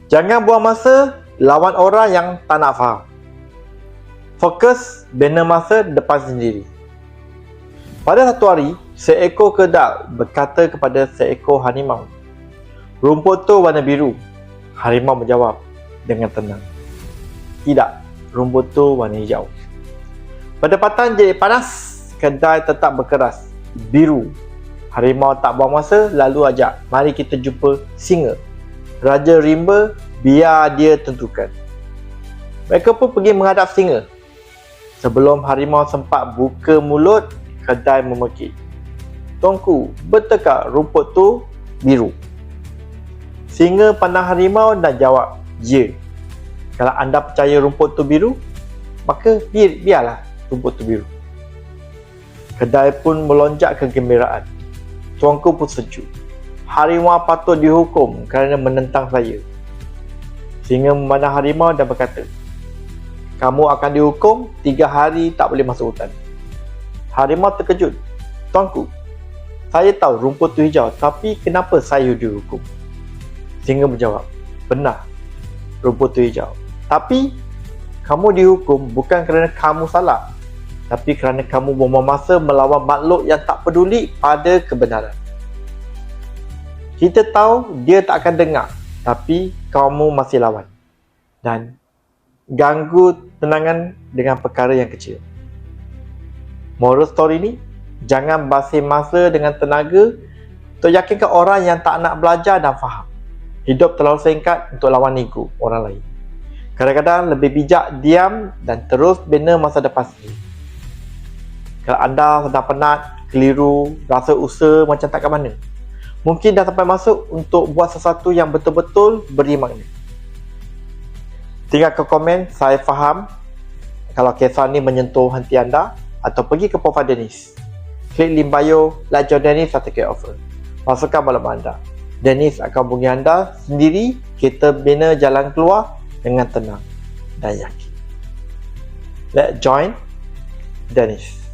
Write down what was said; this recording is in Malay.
Jangan buang masa lawan orang yang tak nak faham. Fokus bina masa depan sendiri. Pada satu hari, seekor kedak berkata kepada seekor harimau, "Rumput tu warna biru." Harimau menjawab dengan tenang, "Tidak, rumput tu warna hijau." Perdebatan jadi panas, kedai tetap berkeras, "Biru." Harimau tak buang masa, lalu ajak, "Mari kita jumpa singa, Raja Rimba, biar dia tentukan." Mereka pun pergi menghadap singa. Sebelum harimau sempat buka mulut, kedai memekik, "Tuanku, betulkah rumput tu biru?" Singa pandang harimau dan jawab, "Ya. Kalau anda percaya rumput tu biru, maka biarlah rumput tu biru." Kedai pun melonjak kegembiraan. "Tuanku pun setuju. Harimau patut dihukum kerana menentang saya." Singa memandang harimau dan berkata, "Kamu akan dihukum 3 hari tak boleh masuk hutan." Harimau terkejut, "Tuanku, saya tahu rumput tu hijau, tapi kenapa saya dihukum?" Singa menjawab, "Benar, rumput tu hijau. Tapi kamu dihukum bukan kerana kamu salah, tapi kerana kamu buang masa melawan makhluk yang tak peduli pada kebenaran. Kita tahu dia tak akan dengar, tapi kamu masih lawan dan ganggu tenangan dengan perkara yang kecil." Moral story ni, jangan basi masa dengan tenaga untuk yakinkan orang yang tak nak belajar dan faham. Hidup terlalu singkat untuk lawan ego orang lain. Kadang-kadang lebih bijak diam dan terus bina masa depan sendiri. Kalau anda sedang penat, keliru, rasa usaha macam tak ke mana, mungkin dah sampai masuk untuk buat sesuatu yang betul-betul beri makna. Tinggalkan komen, saya faham kalau kisah ni menyentuh hati anda, atau pergi ke profil Dennis. Klik link bio, like join Dennis atau take offer. Masukkan maklumat anda. Dennis akan hubungi anda sendiri. Kita bina jalan keluar dengan tenang dan yakin. Let's join Dennis.